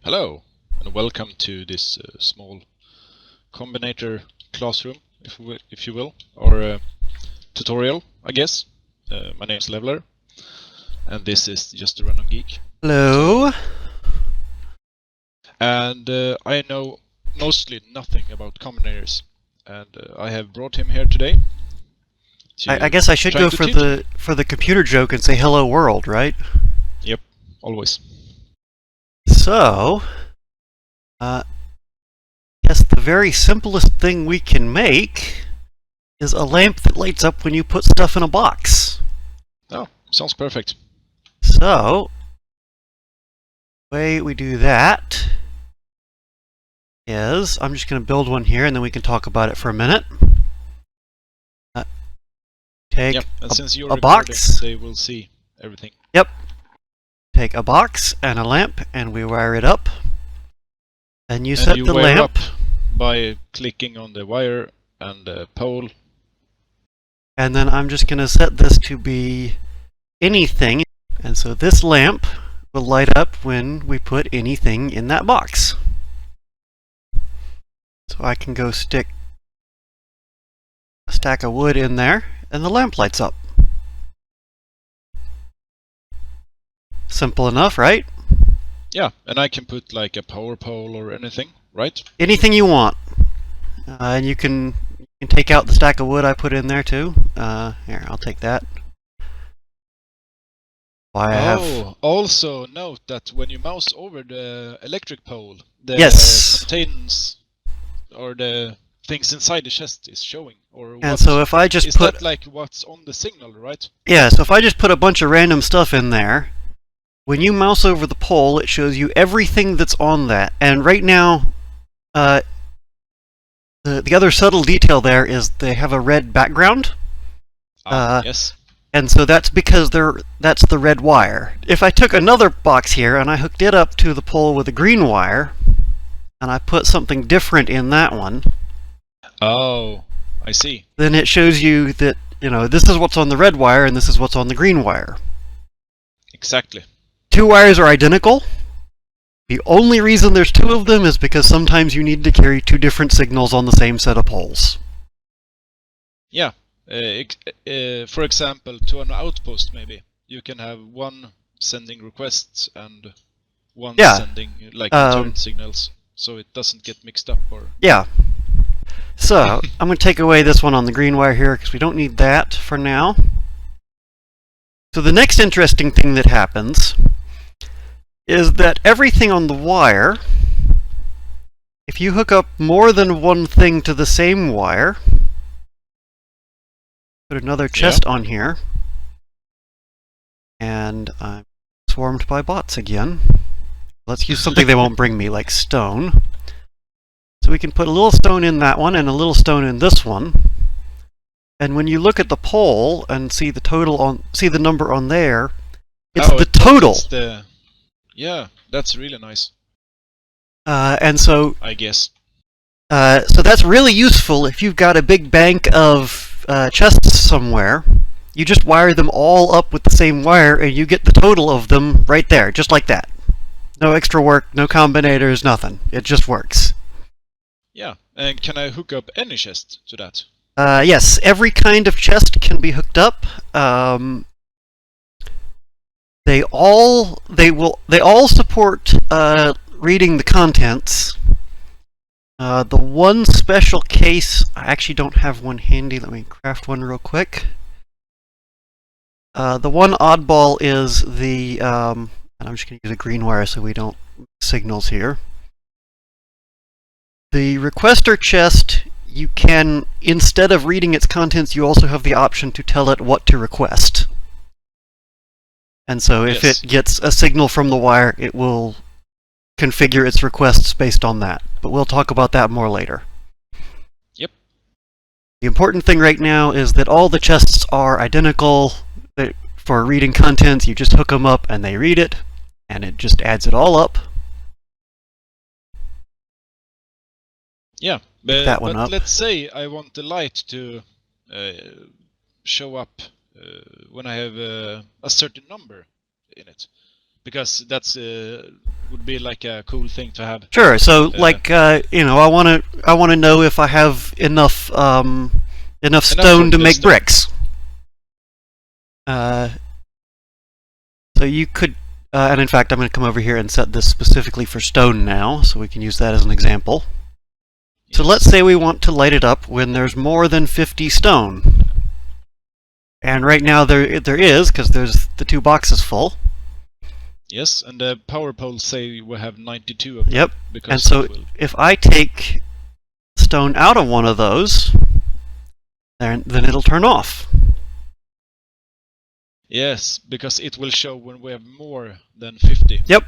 Hello, and welcome to this small combinator classroom, if you will, or tutorial, I guess. My name is Leveler, and this is just a random geek. Hello. And I know mostly nothing about combinators, and I have brought him here today. I guess I should go for the computer joke and say hello world, right? Yep, always. So, guess the very simplest thing we can make is a lamp that lights up when you put stuff in a box. Oh, sounds perfect. So, the way we do that is, I'm just going to build one here and then we can talk about it for a minute. Take and since you're a box. They will see everything. Yep. Take a box and a lamp and we wire it up. And you set the lamp up by clicking on the wire and the pole. And then I'm just going to set this to be anything. And so this lamp will light up when we put anything in that box. So I can go stick a stack of wood in there and the lamp lights up. Simple enough, right? Yeah, and I can put like a power pole or anything, right? Anything you want. And you can take out the stack of wood I put in there too. Here, I'll take that. Also note that when you mouse over the electric pole, the contains or the things inside the chest is showing. And so if I just put... Is that like what's on the signal, right? Yeah, so if I just put a bunch of random stuff in there, when you mouse over the pole, it shows you everything that's on that. And right now, the other subtle detail there is they have a red background. Yes. And so that's because that's the red wire. If I took another box here and I hooked it up to the pole with a green wire, and I put something different in that one. Oh, I see. Then it shows you that, this is what's on the red wire and this is what's on the green wire. Exactly. Two wires are identical. The only reason there's two of them is because sometimes you need to carry two different signals on the same set of poles. Yeah. For example, to an outpost maybe, you can have one sending requests and one sending like return signals, so it doesn't get mixed up. Yeah. So, I'm going to take away this one on the green wire here because we don't need that for now. So the next interesting thing that happens is that everything on the wire, if you hook up more than one thing to the same wire, put another chest on here, and I'm swarmed by bots again. Let's use something they won't bring me, like stone. So we can put a little stone in that one and a little stone in this one. And when you look at the pole and see the total see the number on there, it's the total. Yeah, that's really nice. And so I guess. So that's really useful if you've got a big bank of chests somewhere. You just wire them all up with the same wire, and you get the total of them right there, just like that. No extra work, no combinators, nothing. It just works. Yeah, and can I hook up any chest to that? Yes, every kind of chest can be hooked up. They all support reading the contents. The one special case, I actually don't have one handy. Let me craft one real quick. The one oddball is the, and I'm just going to use a green wire so we don't signals here. The requester chest, you can, instead of reading its contents, you also have the option to tell it what to request. And so if it gets a signal from the wire, it will configure its requests based on that. But we'll talk about that more later. Yep. The important thing right now is that all the chests are identical. For reading contents, you just hook them up and they read it, and it just adds it all up. Yeah, but let's say I want the light to show up when I have a certain number in it. because that's would be like a cool thing to have. Sure. So, like, I want to know if I have enough stone to make bricks. So you could, and in fact, I'm going to come over here and set this specifically for stone now, so we can use that as an example. Yes. So let's say we want to light it up when there's more than 50 stone. And right now there is, because there's the 2 boxes full. Yes, and the power poles say we have 92 of them. Yep, and so if I take stone out of one of those, then it'll turn off. Yes, because it will show when we have more than 50. Yep.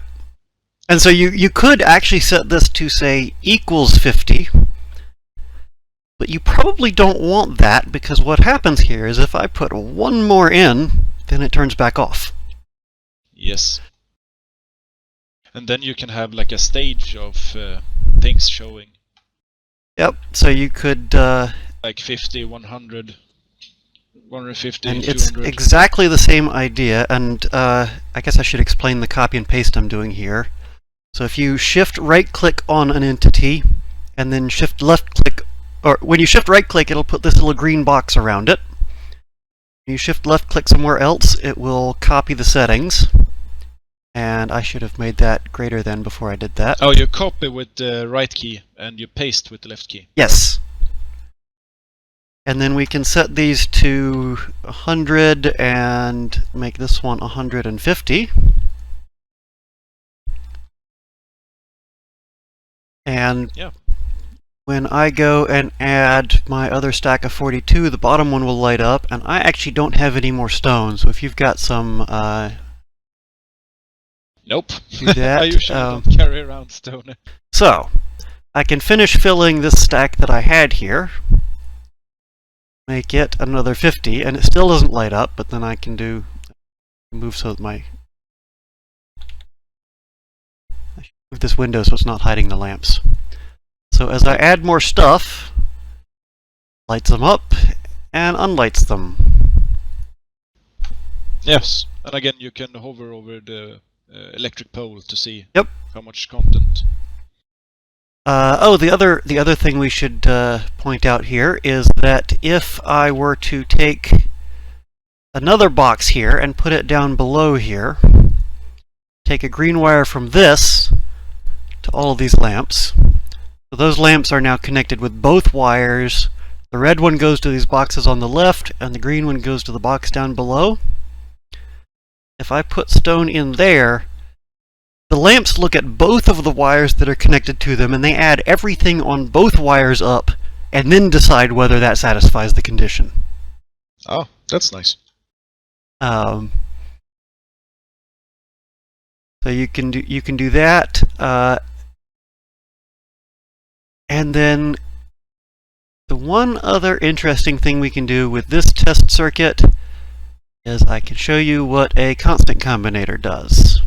And so you could actually set this to, say, equals 50, but you probably don't want that, because what happens here is if I put one more in, then it turns back off. Yes. And then you can have like a stage of things showing. Yep, so you could... like 50, 100, 150, and 200. It's exactly the same idea, and I guess I should explain the copy and paste I'm doing here. So if you shift right click on an entity, and then shift left click, or when you shift right click, it'll put this little green box around it. When you shift left click somewhere else, it will copy the settings. And I should have made that greater than before I did that. Oh, you copy with the right key, and you paste with the left key. Yes. And then we can set these to 100 and make this one 150. And yeah. When I go and add my other stack of 42, the bottom one will light up, and I actually don't have any more stone, so if you've got some... Nope. Do that. I usually don't carry around stone. So, I can finish filling this stack that I had here. Make it another 50, and it still doesn't light up, but then I can move so that I should move this window so it's not hiding the lamps. So as I add more stuff, lights them up and unlights them. Yes, and again you can hover over the electric pole to see how much content. The other thing we should point out here is that if I were to take another box here and put it down below here, take a green wire from this to all of these lamps. So those lamps are now connected with both wires. The red one goes to these boxes on the left, and the green one goes to the box down below. If I put stone in there, the lamps look at both of the wires that are connected to them, and they add everything on both wires up, and then decide whether that satisfies the condition. Oh, that's nice. So you can do that, and then the one other interesting thing we can do with this test circuit is I can show you what a constant combinator does.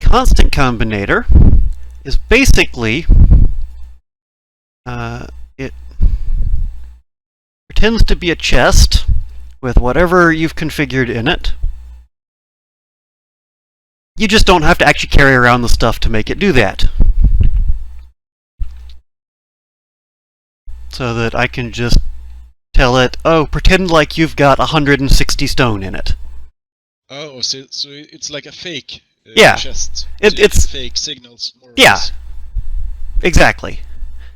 Constant combinator is basically it pretends to be a chest with whatever you've configured in it. You just don't have to actually carry around the stuff to make it do that. So that I can just tell it, oh, pretend like you've got 160 stone in it. Oh, so it's like a fake chest. It's fake signals, more or yeah, less. Exactly.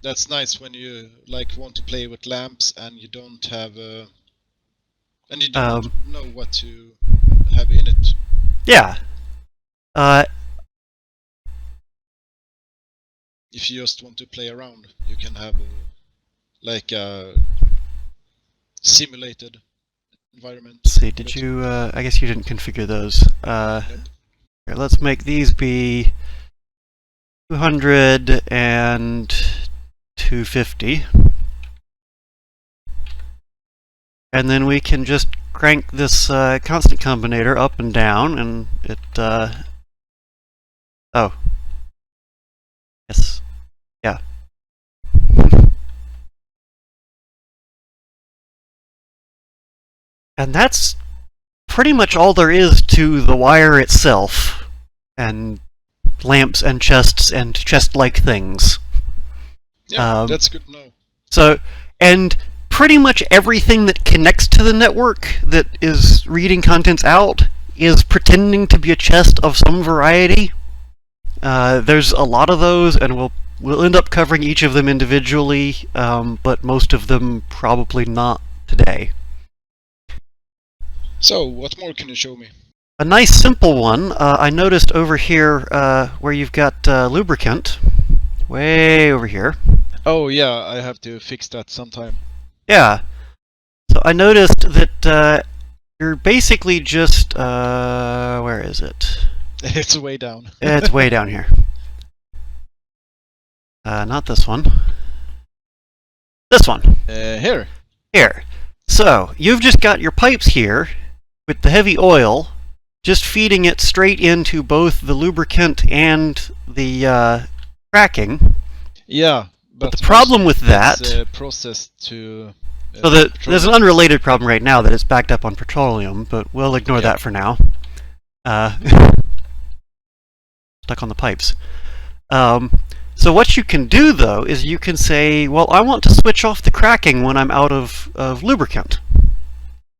That's nice when you want to play with lamps and you don't have and you don't know what to have in it. Yeah. If you just want to play around, you can have like a simulated environment. Let's see, did you? I guess you didn't configure those. Here, let's make these be 200 and 250. And then we can just crank this constant combinator up and down, and it... oh. Yes. Yeah. And that's pretty much all there is to the wire itself, and lamps and chests and chest-like things. Yeah, that's good to know. So, and pretty much everything that connects to the network that is reading contents out is pretending to be a chest of some variety. There's a lot of those, and we'll end up covering each of them individually, but most of them probably not today. So, what more can you show me? A nice simple one, I noticed over here where you've got lubricant, way over here. Oh yeah, I have to fix that sometime. Yeah. So I noticed that you're basically just, where is it? It's way down. It's way down here. Not this one. This one. Here. Here. So, you've just got your pipes here with the heavy oil, just feeding it straight into both the lubricant and the cracking. Yeah, but the problem with that... processed to... so there's an unrelated problem right now that it's backed up on petroleum, but we'll ignore that for now. Stuck on the pipes. So what you can do, though, is you can say, well, I want to switch off the cracking when I'm out of lubricant.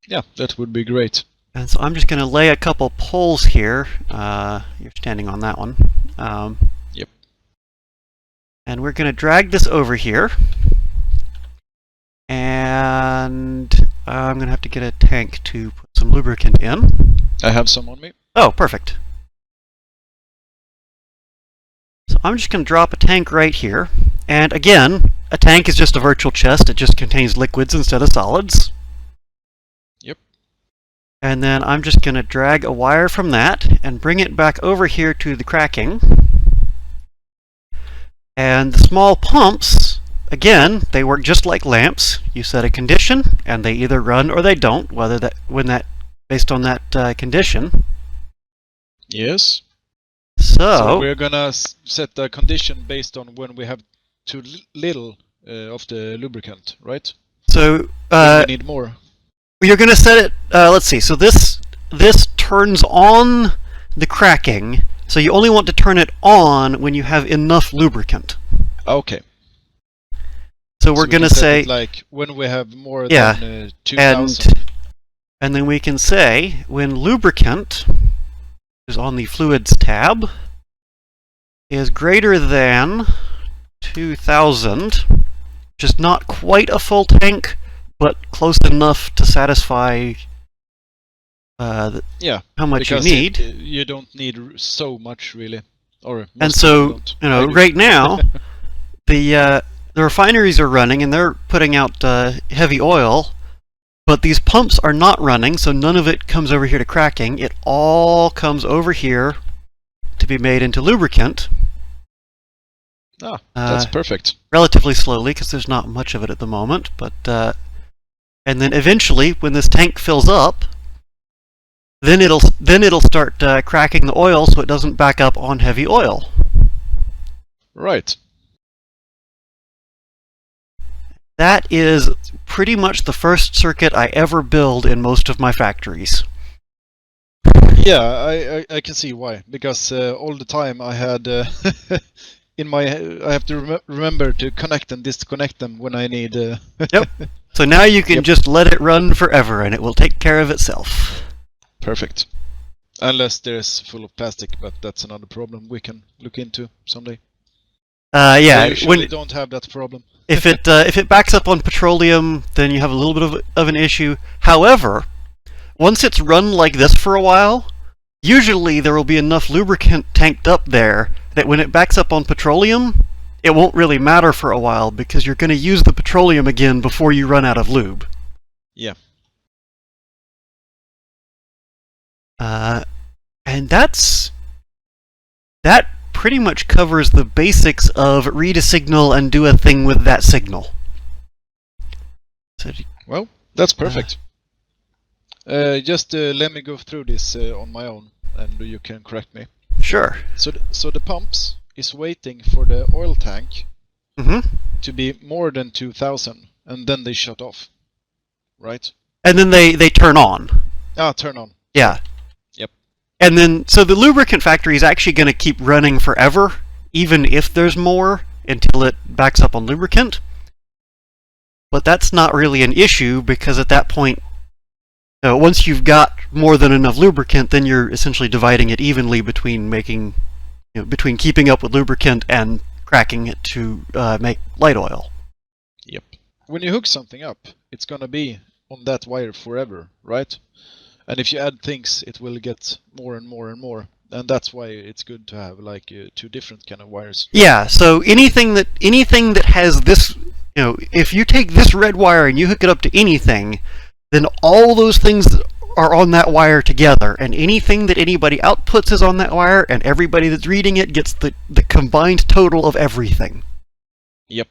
Yeah, that would be great. And so I'm just going to lay a couple poles here. You're standing on that one. Yep. And we're going to drag this over here. And I'm going to have to get a tank to put some lubricant in. I have some on me. Oh, perfect. So I'm just going to drop a tank right here. And again, a tank is just a virtual chest. It just contains liquids instead of solids. Yep. And then I'm just going to drag a wire from that and bring it back over here to the cracking. And the small pumps, again, they work just like lamps. You set a condition, and they either run or they don't, based on that condition. Yes. So we're gonna set the condition based on when we have too little of the lubricant, right? So we need more. You're gonna set it. Let's see. So this turns on the cracking. So you only want to turn it on when you have enough lubricant. Okay. So we're gonna say like when we have more than 2,000. And then we can say when lubricant is on the fluids tab is greater than 2,000, which is not quite a full tank, but close enough to satisfy how much you need. You don't need so much, really. And so, right now, the refineries are running and they're putting out heavy oil, but these pumps are not running, so none of it comes over here to cracking. It all comes over here to be made into lubricant. Ah, that's perfect. Relatively slowly, because there's not much of it at the moment. But and then eventually, when this tank fills up, then it'll start cracking the oil, so it doesn't back up on heavy oil. Right. That is pretty much the first circuit I ever build in most of my factories. Yeah, I can see why. Because all the time I had I have to remember to connect and disconnect them when I need. Yep. So now you can just let it run forever, and it will take care of itself. Perfect. Unless there's full of plastic, but that's another problem we can look into someday. Yeah. I usually don't have that problem. If it backs up on petroleum, then you have a little bit of an issue. However, once it's run like this for a while, usually there will be enough lubricant tanked up there that when it backs up on petroleum, it won't really matter for a while because you're going to use the petroleum again before you run out of lube. Yeah. And that pretty much covers the basics of read a signal and do a thing with that signal. So, well, that's perfect. Just let me go through this on my own, and you can correct me. Sure. So the pumps is waiting for the oil tank to be more than 2,000, and then they shut off, right? And then they turn on. Ah, turn on. Yeah. Yep. And then, so the lubricant factory is actually going to keep running forever, even if there's more, until it backs up on lubricant. But that's not really an issue, because at that point, once you've got more than enough lubricant, then you're essentially dividing it evenly between between keeping up with lubricant and cracking it to make light oil. Yep. When you hook something up, it's gonna be on that wire forever, right? And if you add things, it will get more and more and more. And that's why it's good to have like 2 different kind of wires. Yeah. So anything that has this, if you take this red wire and you hook it up to anything, then all those things are on that wire together, and anything that anybody outputs is on that wire, and everybody that's reading it gets the combined total of everything. Yep.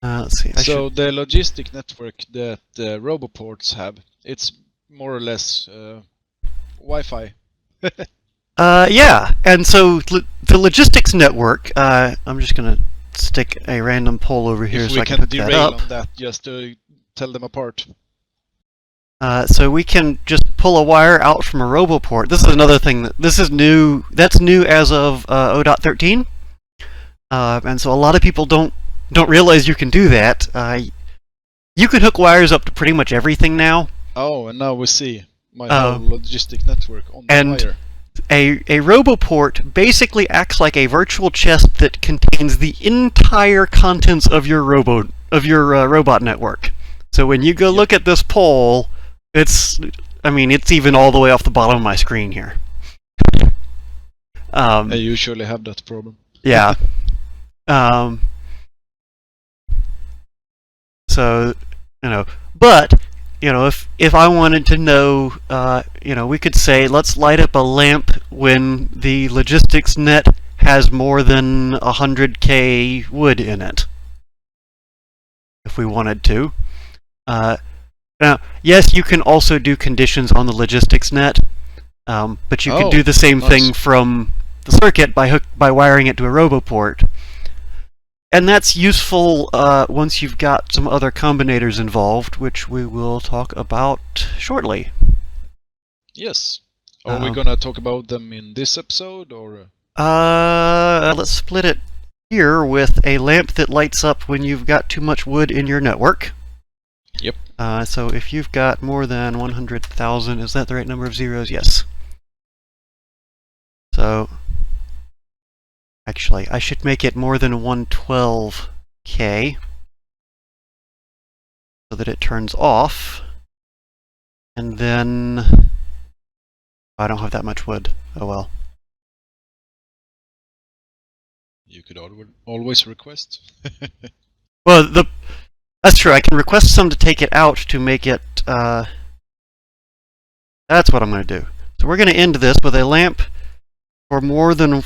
Let's see. So the logistic network that RoboPorts have, it's more or less Wi-Fi. Yeah, and so the logistics network, I'm just going to stick a random poll over here if so we I can can hook that derail up. on that just to tell them apart. So we can just pull a wire out from a RoboPort. This is another thing this is new. That's new as of 0.13, and so a lot of people don't realize you can do that. You can hook wires up to pretty much everything now. Oh, and now we see my whole logistic network on the wire. A RoboPort basically acts like a virtual chest that contains the entire contents of your robot network. So when you go look at this pole, it's even all the way off the bottom of my screen here. I usually have that problem. Yeah. So, but if I wanted to know, we could say, let's light up a lamp when the logistics net has more than 100K wood in it, if we wanted to. Now, yes, you can also do conditions on the logistics net, but you can do the same thing from the circuit by wiring it to a RoboPort. And that's useful once you've got some other combinators involved, which we will talk about shortly. Yes. Are we gonna talk about them in this episode, or? Let's split it here with a lamp that lights up when you've got too much wood in your network. Yep. So if you've got more than 100,000, is that the right number of zeros? Yes. So, actually, I should make it more than 112K so that it turns off. And then I don't have that much wood. Oh well. You could always request. Well, that's true. I can request some to take it out to make it. That's what I'm going to do. So we're going to end this with a lamp for more than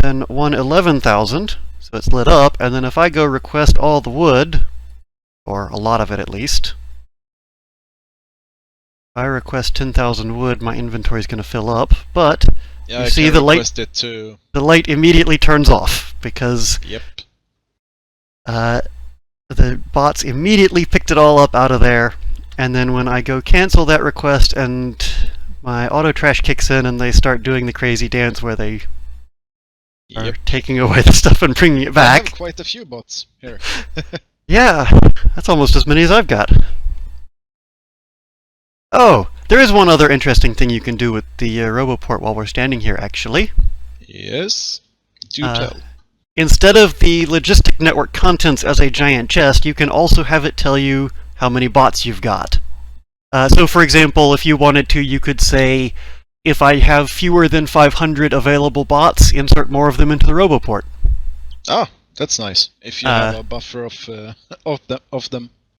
111,000. So it's lit up, and then if I go request all the wood, or a lot of it at least, if I request 10,000 wood, my inventory is going to fill up. But you see the light immediately turns off because the bots immediately picked it all up out of there, and then when I go cancel that request and my auto trash kicks in and they start doing the crazy dance where they are taking away the stuff and bringing it back. I have quite a few bots here. Yeah, that's almost as many as I've got. Oh, there is one other interesting thing you can do with the RoboPort while we're standing here, actually. Yes, do tell. Instead of the logistic network contents as a giant chest, you can also have it tell you how many bots you've got. So for example, if you wanted to, you could say, if I have fewer than 500 available bots, insert more of them into the RoboPort. Oh, that's nice. If you have a buffer of them.